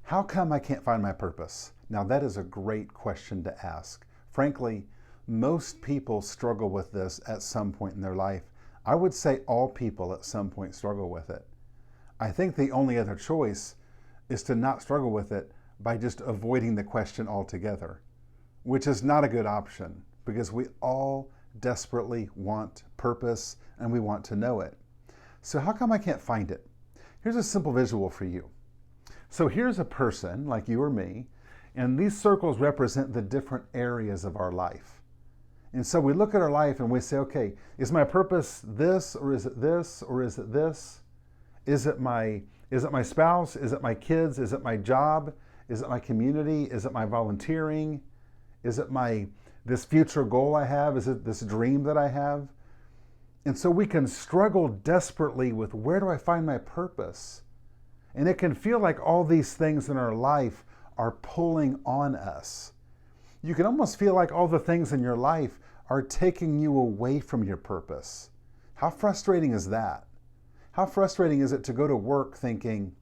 How come I can't find my purpose? Now, that is a great question to ask. Frankly, most people struggle with this at some point in their life. I would say all people at some point struggle with it. I think the only other choice is to not struggle with it by just avoiding the question altogether, which is not a good option because we all desperately want purpose and we want to know it. So how come I can't find it? Here's a simple visual for you. So here's a person like you or me, and these circles represent the different areas of our life. And so we look at our life and we say, okay, is my purpose this, or is it this, or is it this? Is it my spouse? Is it my kids? Is it my job? Is it my community? Is it my volunteering? Is it this future goal I have? Is it this dream that I have? And so we can struggle desperately with, where do I find my purpose? And it can feel like all these things in our life are pulling on us. You can almost feel like all the things in your life are taking you away from your purpose. How frustrating is that? How frustrating is it to go to work thinking,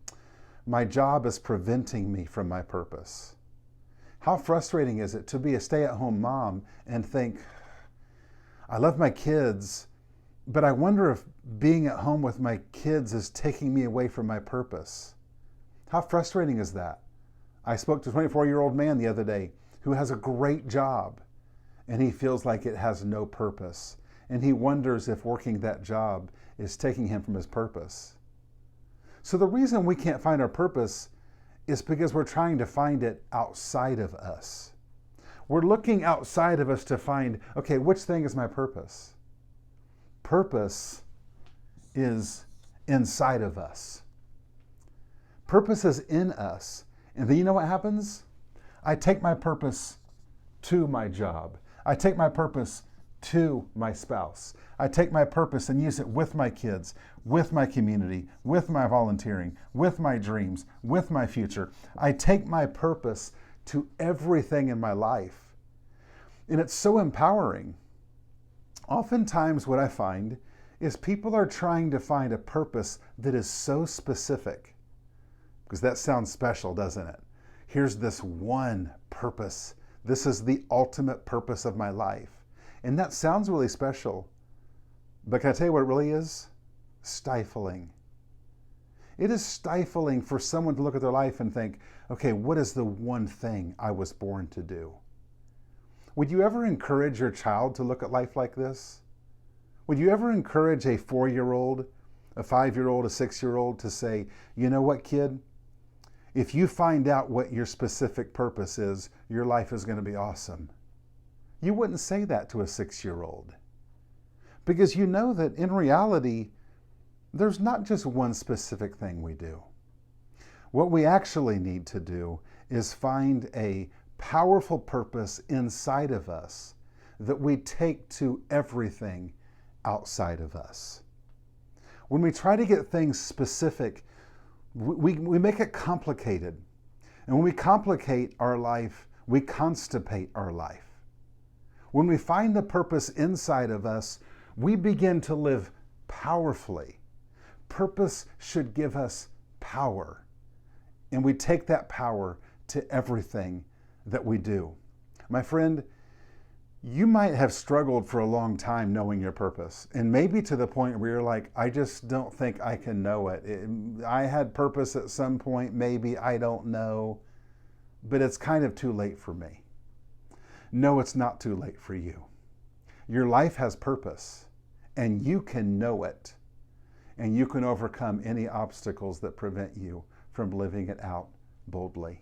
my job is preventing me from my purpose? How frustrating is it to be a stay-at-home mom and think, I love my kids, but I wonder if being at home with my kids is taking me away from my purpose. How frustrating is that? I spoke to a 24-year-old man the other day who has a great job, and he feels like it has no purpose. And he wonders if working that job is taking him from his purpose. So the reason we can't find our purpose is because we're trying to find it outside of us. We're looking outside of us to find, okay, which thing is my purpose? Purpose is inside of us. Purpose is in us. And then you know what happens? I take my purpose to my job. I take my purpose to my spouse. I take my purpose and use it with my kids, with my community, with my volunteering, with my dreams, with my future. I take my purpose to everything in my life. And it's so empowering. Oftentimes what I find is people are trying to find a purpose that is so specific, because that sounds special, doesn't it? Here's this one purpose. This is the ultimate purpose of my life. And that sounds really special, but can I tell you what it really is? Stifling. It is stifling for someone to look at their life and think, okay, what is the one thing I was born to do? Would you ever encourage your child to look at life like this? Would you ever encourage a 4-year-old, a 5-year-old, a 6-year-old to say, you know what, kid? If you find out what your specific purpose is, your life is going to be awesome. You wouldn't say that to a 6-year-old, because you know that in reality, there's not just one specific thing we do. What we actually need to do is find a powerful purpose inside of us that we take to everything outside of us. When we try to get things specific, we make it complicated. And when we complicate our life, we constipate our life. When we find the purpose inside of us, we begin to live powerfully. Purpose should give us power. And we take that power to everything that we do. My friend, you might have struggled for a long time knowing your purpose, and maybe to the point where you're like, I just don't think I can know it. I had purpose at some point, maybe, I don't know, but it's kind of too late for me. No, it's not too late for you. Your life has purpose, and you can know it, and you can overcome any obstacles that prevent you from living it out boldly.